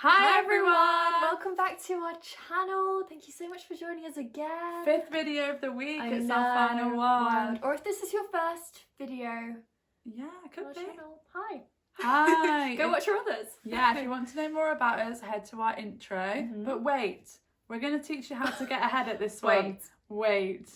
Hi everyone! Welcome back to our channel. Thank you so much for joining us again. 5th video of the week. It's know, our final one. wild. Or if this is your first video Yeah, it could on our be. channel, hi. Hi. Go watch your others. Yeah, if you want to know more about us, head to our intro. But wait, we're going to teach you how to get ahead at this one. Wait.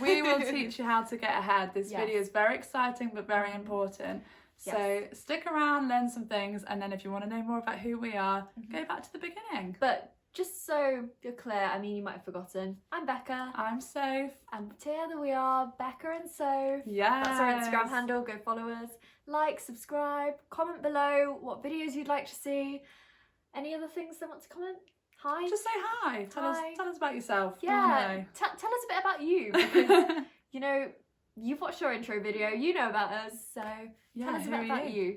We will teach you how to get ahead. This video is very exciting but very important. So stick around, learn some things, and then if you want to know more about who we are, go back to the beginning. But just so you're clear, I mean, you might have forgotten, I'm Becca. I'm Soph. And together we are Becca and Soph. Yes. That's our Instagram handle. Go follow us. Like, subscribe, comment below what videos you'd like to see. Any other things they want to comment? Hi. Just say hi. Tell us about yourself. Yeah. Tell us a bit about you, because you know, you've watched our intro video, you know about us, so tell us a bit about you.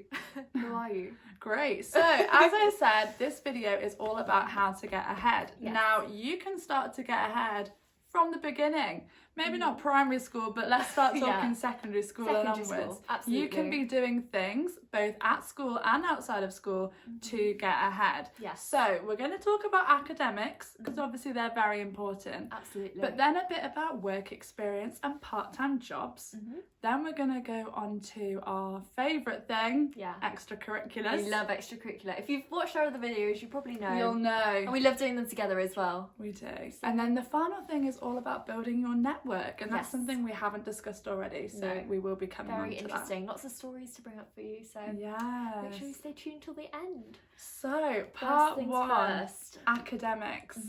Who are you? Great. So, as I said, this video is all about how to get ahead. Yes. Now, you can start to get ahead from the beginning. Maybe not primary school, but let's start talking secondary school and onwards. Absolutely. You can be doing things both at school and outside of school to get ahead. Yes. So we're going to talk about academics because obviously they're very important. Absolutely. But then a bit about work experience and part-time jobs. Then we're going to go on to our favourite thing, extracurriculars. We love extracurricular. If you've watched our other videos, you probably know. You'll know. And we love doing them together as well. We do. And then the final thing is all about building your network, and that's something we haven't discussed already, so we will be coming on to that. Very interesting. Lots of stories to bring up for you, so make sure you stay tuned till the end. So, part one, first. academics.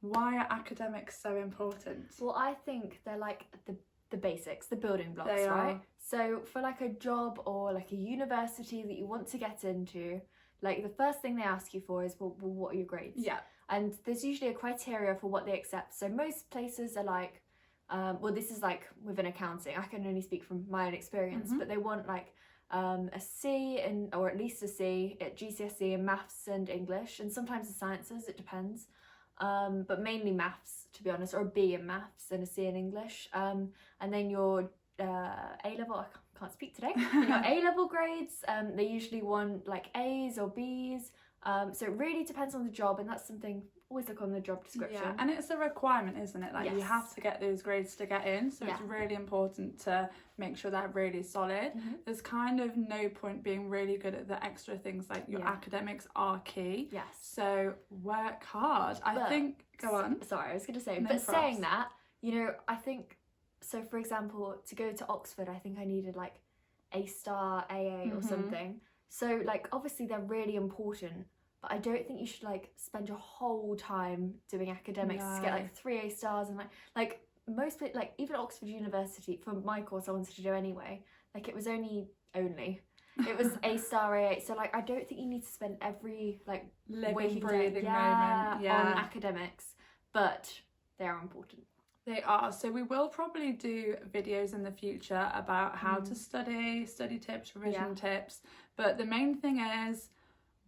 Why are academics so important? Well, I think they're like the basics, the building blocks, They right? are. So for like a job or like a university that you want to get into, like the first thing they ask you for is, well, what are your grades? Yeah. And there's usually a criteria for what they accept. So most places are like, well, this is like within accounting. I can only speak from my own experience, but they want like a C or at least a C at GCSE in maths and English, and sometimes the sciences, it depends. But mainly maths, to be honest, or a B in maths and a C in English. And then your A-level, I can't speak today, your A-level grades, they usually want like A's or B's. So it really depends on the job, and that's something, always look on the job description. Yeah, and it's a requirement, isn't it? Like you have to get those grades to get in, so it's really important to make sure they're really solid. There's kind of no point being really good at the extra things, like your academics are key. Yes. So work hard. I think, go on. Sorry, I was going to say, No but props. saying that, you know, I think, so for example, to go to Oxford, I think I needed like A star, AA or something. So like, obviously they're really important, but I don't think you should like spend your whole time doing academics to get like 3 A stars, and like most people, like even Oxford University, for my course I wanted to do anyway, like it was only it was A star, AA. So like I don't think you need to spend every like living, breathing moment on academics, but they are important. They are. So we will probably do videos in the future about how to study tips, revision tips, but the main thing is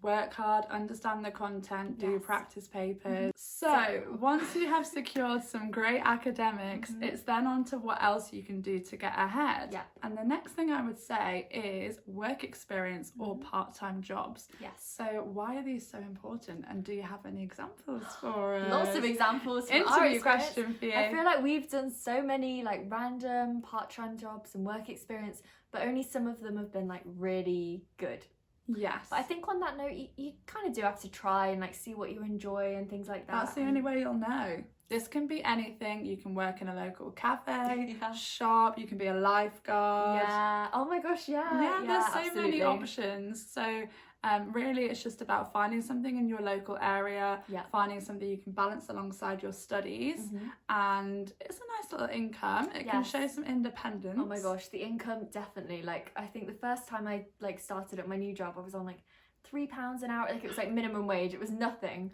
work hard, understand the content, do practice papers. So once you have secured some great academics, it's then on to what else you can do to get ahead. Yeah. And the next thing I would say is work experience or part-time jobs. Yes. So why are these so important, and do you have any examples for us? Lots of examples from our Interview experience. question for you. I feel like we've done so many like random part-time jobs and work experience, but only some of them have been like really good. Yes. But I think on that note, you kind of do have to try and like see what you enjoy and things like that. That's the only way you'll know. This can be anything. You can work in a local cafe, shop, you can be a lifeguard. Yeah. Oh my gosh, Yeah, there's so many options. So really it's just about finding something in your local area, finding something you can balance alongside your studies, and it's a nice little income. It can show some independence. Oh my gosh, the income, definitely. Like I think the first time I like started at my new job, I was on like £3 an hour. Like it was like minimum wage. It was nothing,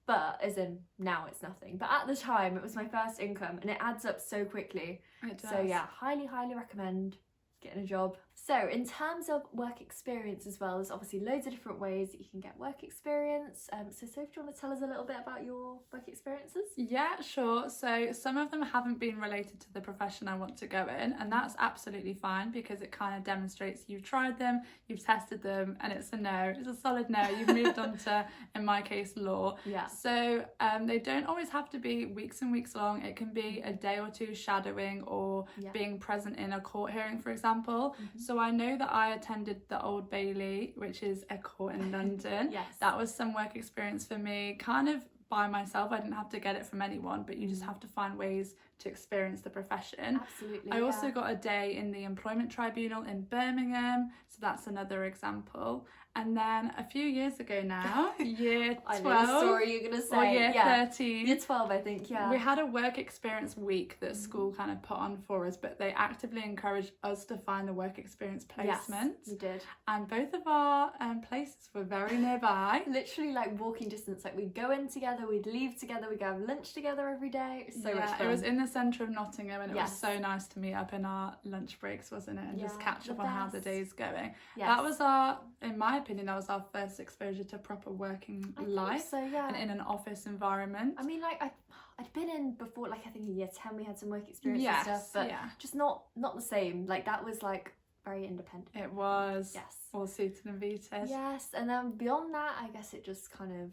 but as in now it's nothing, but at the time it was my first income, and it adds up so quickly. It does. So yeah, highly recommend getting a job. So in terms of work experience as well, there's obviously loads of different ways that you can get work experience. So Soph, do you want to tell us a little bit about your work experiences? Yeah, sure. So some of them haven't been related to the profession I want to go in, and that's absolutely fine because it kind of demonstrates you've tried them, you've tested them, and it's a no. It's a solid no. You've moved on to, in my case, law. Yeah. So they don't always have to be weeks and weeks long. It can be a day or two shadowing or being present in a court hearing, for example. So I know that I attended the Old Bailey, which is a court in London. Yes. That was some work experience for me, kind of by myself. I didn't have to get it from anyone, but you just have to find ways to experience the profession. Absolutely. I also got a day in the Employment Tribunal in Birmingham, so that's another example. And then a few years ago now, year 12. I know the story you're going to say. Or year 13. Year 12, I think, yeah. We had a work experience week that school kind of put on for us, but they actively encouraged us to find the work experience placement. Yes, we did. And both of our places were very nearby. Literally like walking distance. Like we'd go in together, we'd leave together, we'd go have lunch together every day. It was so much fun. It was in the centre of Nottingham, and it was so nice to meet up in our lunch breaks, wasn't it? And just catch up on how the day's going. Yes. That was our, in my opinion, that was our first exposure to proper working life. So, yeah. And in an office environment. I mean, like I'd been in before, like I think in year 10 we had some work experience and stuff, but just not the same. Like that was like very independent. It was. Yes. All suited and booted. Yes, and then beyond that, I guess it just kind of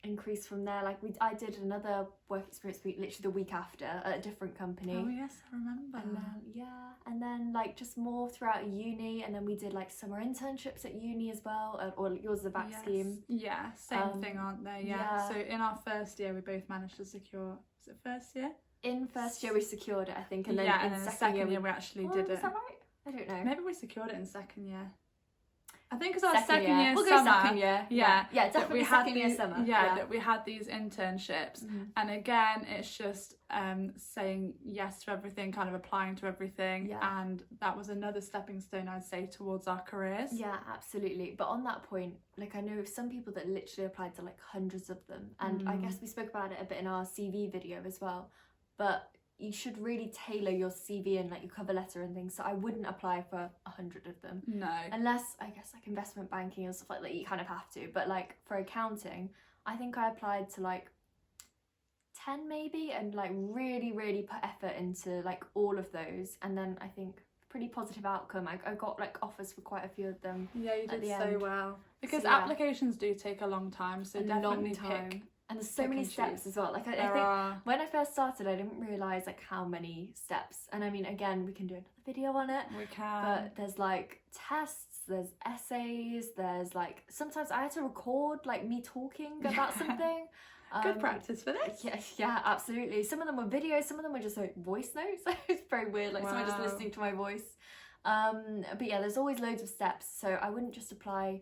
increased from there. Like I did another work experience week literally the week after at a different company. Oh yes, I remember. And then and then like just more throughout uni, and then we did like summer internships at uni as well, or yours is a back scheme. Yeah, same thing, aren't they? Yeah. So in our first year we both managed to secure, was it first year? In first year we secured it, I think, and then in second year we actually did it. Is that right? I don't know. Maybe we secured it in second year. I think it's our second year we'll summer. Go second year. Yeah, definitely second year summer. That we had these internships, and again, it's just saying yes to everything, kind of applying to everything, and that was another stepping stone, I'd say, towards our careers. Yeah, absolutely. But on that point, like I know some people that literally applied to like hundreds of them, and I guess we spoke about it a bit in our CV video as well. But you should really tailor your CV and like your cover letter and things. So I wouldn't apply for 100 of them. No. Unless, I guess, like investment banking and stuff like that, you kind of have to. But like for accounting, I think I applied to like 10 maybe, and like really, really put effort into like all of those. And then I think pretty positive outcome. I got like offers for quite a few of them. Yeah, you did so well. Because applications do take a long time, so definitely pick. And there's so many steps as well. Like I think when I first started, I didn't realise like how many steps. And I mean, again, we can do another video on it. We can. But there's like tests, there's essays, there's like sometimes I had to record like me talking about something. Good practice for this. Yeah, absolutely. Some of them were videos, some of them were just like voice notes. It's very weird, like someone just listening to my voice. But yeah, there's always loads of steps. So I wouldn't just apply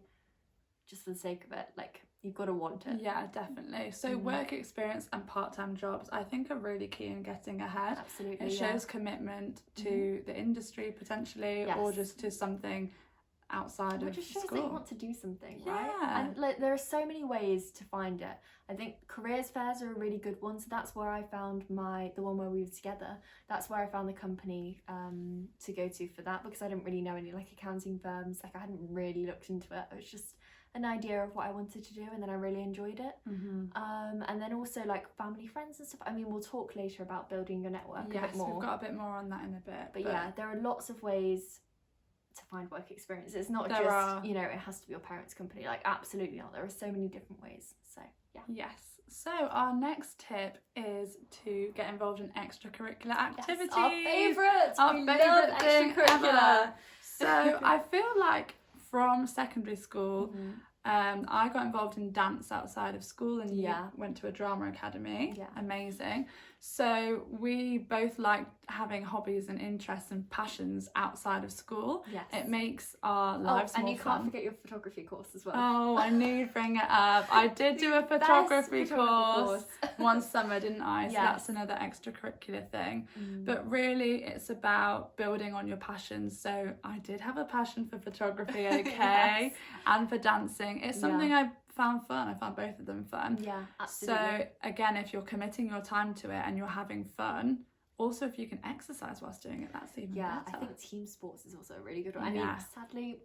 just for the sake of it. Like, you've got to want it. Yeah, definitely. So work experience and part-time jobs, I think, are really key in getting ahead. Absolutely. It shows commitment to the industry potentially, or just to something outside of it just shows school. that you want to do something, right? And like there are so many ways to find it. I think careers fairs are a really good one. So that's where I found the one where we were together. That's where I found the company to go to for that, because I didn't really know any like accounting firms. Like I hadn't really looked into it. It was just an idea of what I wanted to do, and then I really enjoyed it. And then also like family, friends and stuff. I mean, we'll talk later about building your network a bit more. We've got a bit more on that in a bit. But yeah, there are lots of ways to find work experience. It's not just, you know, it has to be your parents' company. Like, absolutely not. There are so many different ways. So yeah. Yes. So our next tip is to get involved in extracurricular activities. Yes, our favourite. Our favourite thing extracurricular. ever. So I feel like from secondary school, I got involved in dance outside of school, and you went to a drama academy. Amazing. So we both liked having hobbies and interests and passions outside of school. It makes our lives more fun. And you can't forget your photography course as well. Oh, I knew you'd bring it up. I did do a photography course one summer, didn't I? So that's another extracurricular thing. But really, it's about building on your passions. So I did have a passion for photography, and for dancing. It's something I found fun. I found both of them fun. Yeah, absolutely. So again, if you're committing your time to it and you're having fun, Also, if you can exercise whilst doing it, that's even Yeah, better. I think team sports is also a really good one. I Yeah. mean, sadly,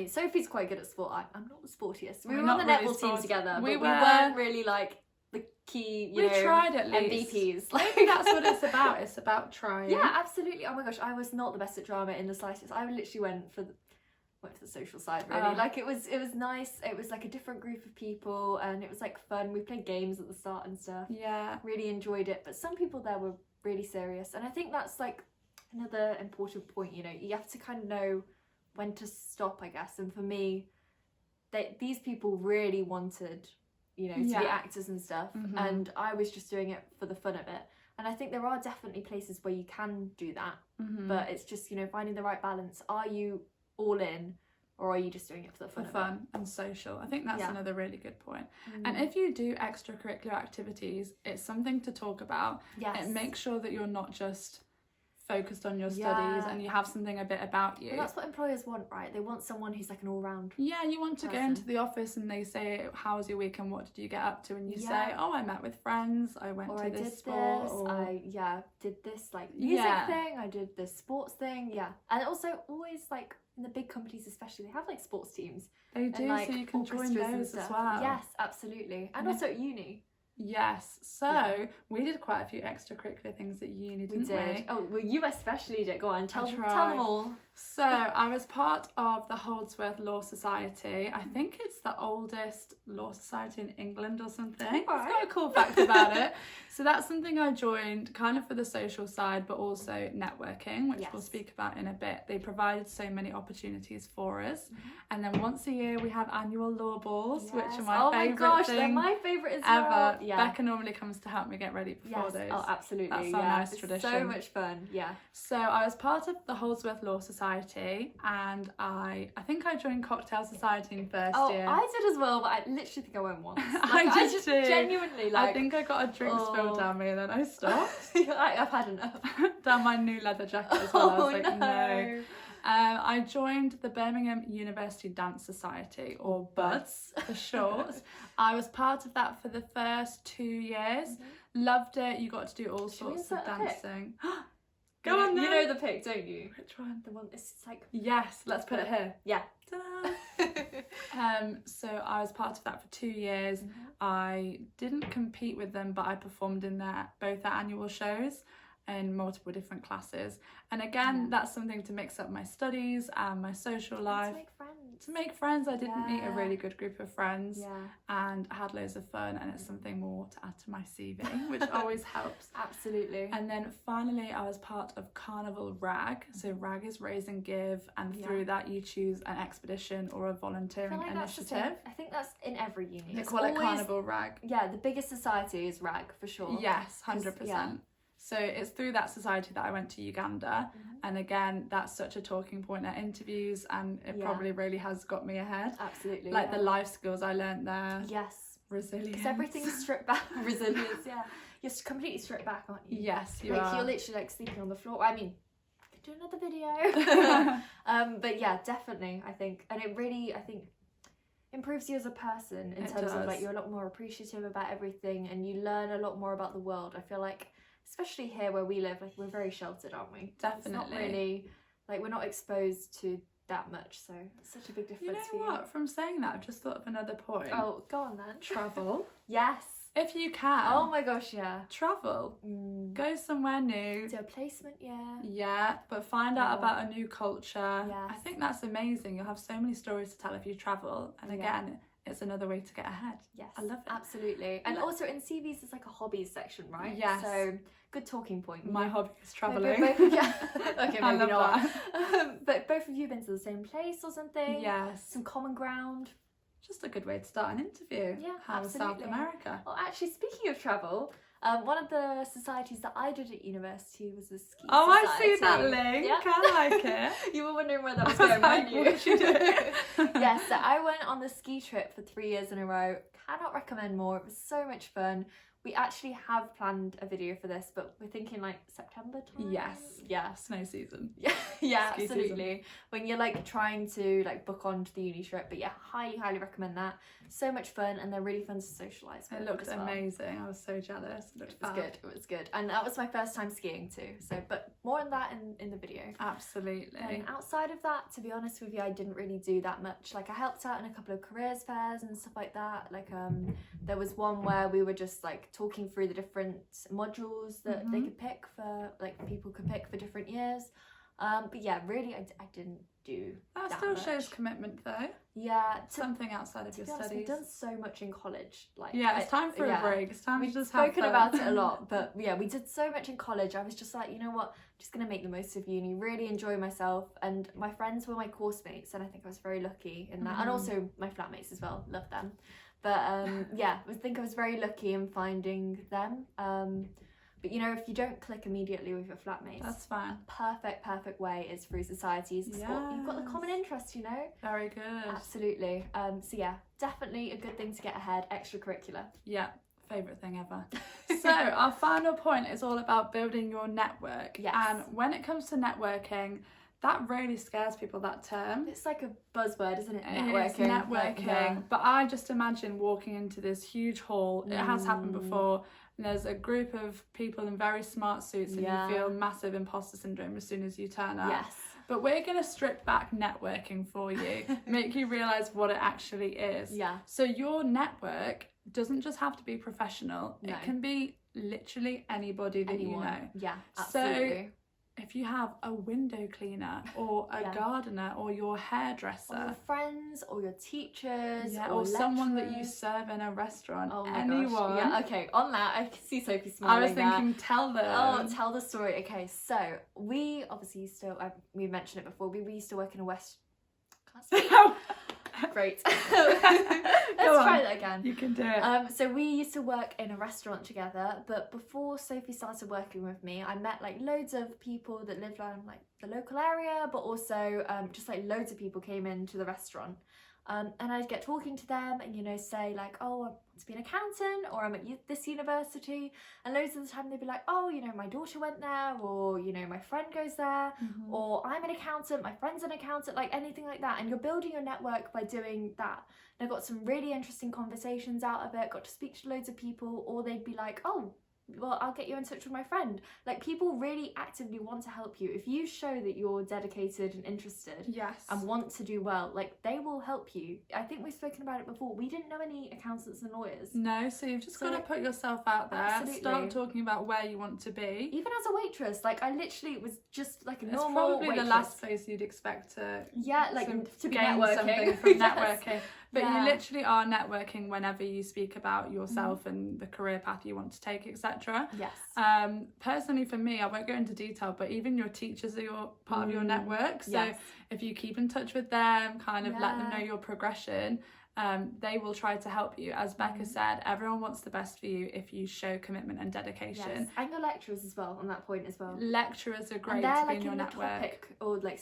Sophie's quite good at sport. I'm not the sportiest. We We're were on the not really netball team sporty. together, but We we were. weren't really like the key, We tried at least. MVPs. Maybe that's what it's about. It's about trying. Yeah, absolutely. Oh my gosh, I was not the best at drama in the slightest. I literally went for the social side, really. Like it was nice. It was like a different group of people, and it was like fun. We played games at the start and stuff. Yeah. Really enjoyed it. But some people there were really serious, and I think that's like another important point. You know, you have to kind of know when to stop, I guess. And for me, these people really wanted, to be actors and stuff, and I was just doing it for the fun of it. And I think there are definitely places where you can do that, but it's just finding the right balance. Are you all in, or are you just doing it for the fun? For fun and social. I think that's another really good point. Mm. And if you do extracurricular activities, it's something to talk about. Yes. And make sure that you're not just focused on your studies and you have something a bit about you. Well, that's what employers want, right? They want someone who's like an all-round Yeah, you want to go into the office and they say, how was your week and what did you get up to? And you say, oh, I met with friends, I went to this sport. I did this like music thing, I did this sports thing, And also always like in the big companies especially, they have like sports teams. They do, and, like, so you can join those as well. Yes, absolutely. And also at uni. Yes, so we did quite a few extracurricular things at uni, didn't we? Oh, well, you especially did. Go on, tell them all. So I was part of the Holdsworth Law Society. I think it's the oldest law society in England or something. It's got a cool fact about it. So that's something I joined kind of for the social side, but also networking, which we'll speak about in a bit. They provided so many opportunities for us. And then once a year we have annual law balls, which are my favourite thing. Oh my gosh, they're my favourite as ever. well. Yeah. Becca normally comes to help me get ready before those. Oh, absolutely. That's our nice it's tradition. So much fun. Yeah. So I was part of the Holdsworth Law Society, and I think I joined Cocktail Society in first year. I did as well, but I literally think I went once. Like, I did just too. genuinely like. I think I got a drink spilled down me, and then I stopped. I've had enough. Down my new leather jacket as well. I was like, no. I joined the Birmingham University Dance Society, or BUDS for short. I was part of that for the first 2 years. Loved it. You got to do all sorts of dancing. Go on then. You know the pic, don't you? Which one? The one. It's like. Yes. Let's put it here. Yeah. So I was part of that for 2 years. I didn't compete with them, but I performed in both their annual shows in multiple different classes. And again, that's something to mix up my studies and my social life. To make friends. I did meet a really good group of friends and I had loads of fun, and it's something more to add to my CV, which always helps. Absolutely. And then finally I was part of Carnival RAG. So RAG is Raise and Give, and through that you choose an expedition or a volunteering initiative. I think that's in every uni. They call it Carnival RAG. Yeah, the biggest society is RAG for sure. Yes, 100%. So it's through that society that I went to Uganda, and again that's such a talking point at interviews, and it probably really has got me ahead. Absolutely. Like the life skills I learned there. Yes. Resilience. Because everything's stripped back. Resilience, You're completely stripped back, aren't you? Yes, you are. are. You're literally like sleeping on the floor. I mean, I could do another video. But yeah, definitely, I think. And it really, I think, improves you as a person in terms of like you're a lot more appreciative about everything, and you learn a lot more about the world. I feel like, especially here where we live, like we're very sheltered, aren't we? Definitely. It's not really, like we're not exposed to that much, so it's such a big difference. You know what? From saying that, I've just thought of another point. Oh, go on then. Travel. Yes. If you can. Oh my gosh, yeah. Travel. Go somewhere new. Do a placement, Yeah, but find out about a new culture. Yes. I think that's amazing. You'll have so many stories to tell if you travel. And again, it's another way to get ahead. Yes. I love it. Absolutely. And also in CVs, there's like a hobbies section, right? Yes. So good talking point. My hobby is travelling. Okay, maybe I love not. But both of you been to the same place or something? Yes. Some common ground? Just a good way to start an interview. Yeah, How was South America? Well, actually, speaking of travel, one of the societies that I did at university was the ski society. I see that link. Yeah. I like it. You were wondering where that was going, weren't you? What you do? Yes, so I went on the ski trip for 3 years in a row. Cannot recommend more. It was so much fun. We actually have planned a video for this, but we're thinking like September time. Yes. Yeah. Snow season. Yeah, Ski absolutely. season. When you're like trying to like book onto the uni trip, but yeah, highly recommend that. So much fun, and they're really fun to socialise with. It looked as well. amazing. I was so jealous. It was good, and that was my first time skiing too. So, but more on that in the video. Absolutely. And outside of that, to be honest with you, I didn't really do that much. Like I helped out in a couple of careers fairs and stuff like that. Like there was one where we were just like talking through the different modules that they could pick for, like people could pick for different years. But yeah, really, I didn't do that. That still much. shows commitment though. Yeah, Something outside of your be honest, studies. we've done so much in college. Like Yeah, it's time for a break. It's time We've to just have spoken fun. about it a lot, but yeah, we did so much in college. I was just like, you know what, I'm just gonna make the most of uni, really enjoy myself. And my friends were my course mates, and I think I was very lucky in that. And also my flatmates as well, love them. But yeah, I think I was very lucky in finding them. But you know, if you don't click immediately with your flatmates, that's fine. Perfect way is through societies. You've got the common interest, you know. Very good. Absolutely. So yeah, definitely a good thing to get ahead. Extracurricular. Yeah, favourite thing ever. So our final point is all about building your network. Yes. And when it comes to networking, that really scares people, that term. It's like a buzzword, isn't it? It's networking. But I just imagine walking into this huge hall. It has happened before. And there's a group of people in very smart suits, and you feel massive imposter syndrome as soon as you turn up. Yes. But we're going to strip back networking for you, make you realise what it actually is. Yeah. So your network doesn't just have to be professional. No. It can be literally anybody that you know. Yeah, absolutely. So if you have a window cleaner or a gardener or your hairdresser, or your friends or your teachers, or someone that you serve in a restaurant, anyone. Gosh. Yeah, okay, on that, I can see Sophie smiling. I was thinking, tell them. Oh, tell the story. Okay, so we obviously used to, we mentioned it before, we used to work in a Great. Let's try that again. You can do it. So we used to work in a restaurant together, but before Sophie started working with me, I met like loads of people that lived around like the local area, but also just like loads of people came into the restaurant. And I'd get talking to them and, you know, say like, oh, I want to be an accountant, or I'm at this university. And loads of the time they'd be like, oh, you know, my daughter went there, or, you know, my friend goes there, or I'm an accountant, my friend's an accountant, like anything like that. And you're building your network by doing that. And I got some really interesting conversations out of it, got to speak to loads of people, or they'd be like, oh, well, I'll get you in touch with my friend. Like, people really actively want to help you. If you show that you're dedicated and interested, and want to do well, like, they will help you. I think we've spoken about it before. We didn't know any accountants and lawyers. No, so you've just got to put yourself out there. Absolutely. Start talking about where you want to be. Even as a waitress, like, I literally was just like a normal It's probably waitress. the last place you'd expect to like to be gain networking. something from networking. But Yeah. you literally are networking whenever you speak about yourself and the career path you want to take, etc. Yes. Personally, for me, I won't go into detail, but even your teachers are your part of your network. So if you keep in touch with them, kind of let them know your progression, they will try to help you. As Becca said, everyone wants the best for you if you show commitment and dedication. Yes. And your lecturers as well, on that point as well. Lecturers are great and to be like in your the network. Topic, or like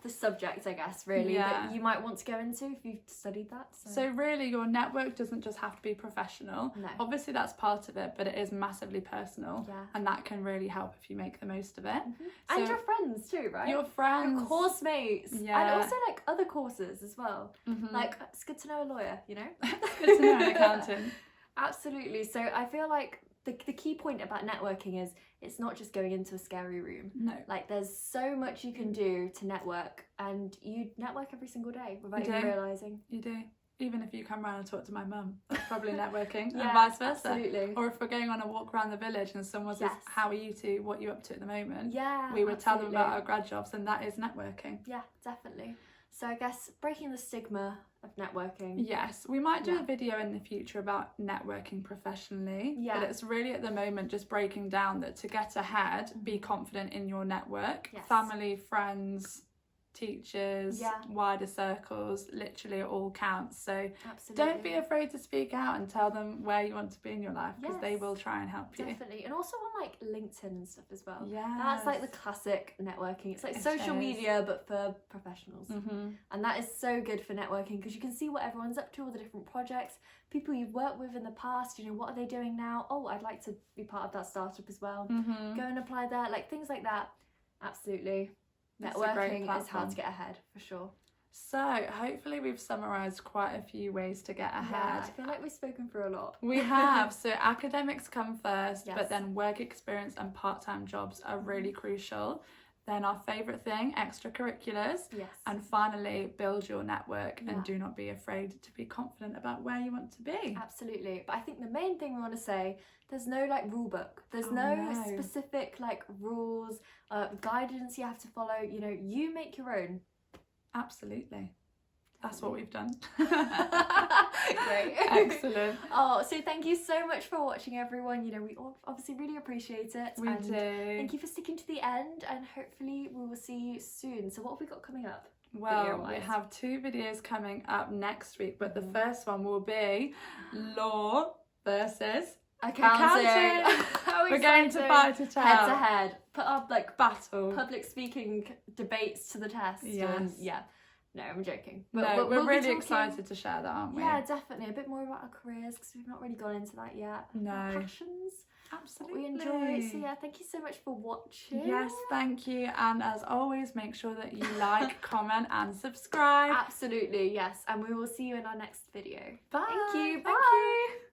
the subject, I guess, really, that you might want to go into if you've studied that. So really, your network doesn't just have to be professional. No. Obviously, that's part of it, but it is massively personal. Yeah. And that can really help if you make the most of it. So and your friends too, right? Your friends. Your course mates. Yeah. And also like other courses as well. Like, it's good to know a lawyer, you know? It's good to know an accountant. Absolutely. So I feel like the key point about networking is it's not just going into a scary room. No. Like, there's so much you can do to network, and you network every single day without even realising. You do. Even if you come around and talk to my mum, that's probably networking, and Yeah, vice versa. absolutely. Or if we're going on a walk around the village and someone says, how are you two, what are you up to at the moment? Yeah, we would tell them about our grad jobs, and that is networking. Yeah, definitely. So I guess breaking the stigma of networking. Yes, we might do a video in the future about networking professionally. Yeah. But it's really at the moment just breaking down that to get ahead, be confident in your network. Yes. Family, friends, teachers, wider circles, literally it all counts. So absolutely, don't be afraid to speak out and tell them where you want to be in your life, because they will try and help you. Definitely. And also on like LinkedIn and stuff as well. Yeah, that's like the classic networking. It's like social media but for professionals. And that is so good for networking, because you can see what everyone's up to, all the different projects, people you've worked with in the past, you know, what are they doing now? Oh, I'd like to be part of that startup as well. Go and apply there, like things like that. Absolutely. Networking is how to get ahead, for sure. So hopefully we've summarised quite a few ways to get ahead. Yeah, I feel like we've spoken for a lot. We have. So academics come first, but then work experience and part-time jobs are really crucial. Then our favourite thing, extracurriculars. Yes. And finally, build your network and do not be afraid to be confident about where you want to be. Absolutely. But I think the main thing we want to say, there's no like rule book. There's no specific like rules, guidance you have to follow. You know, you make your own. Absolutely. That's what we've done. Great. Excellent. Oh, so thank you so much for watching, everyone. You know, we all obviously really appreciate it. We do. Thank you for sticking to the end, and hopefully we will see you soon. So what have we got coming up? Well, we have 2 videos coming up next week, but the first one will be law versus accounting. We're going to fight it out. Head to head. Put up like battle. Public speaking debates to the test. Yes. And, no, I'm joking. But no, we're really excited to share that, aren't we? Yeah, definitely. A bit more about our careers, because we've not really gone into that yet. No. Our passions. Absolutely. What we enjoy. So yeah, thank you so much for watching. Yes, thank you. And as always, make sure that you like, comment and subscribe. Absolutely, yes. And we will see you in our next video. Bye. Thank you. Bye.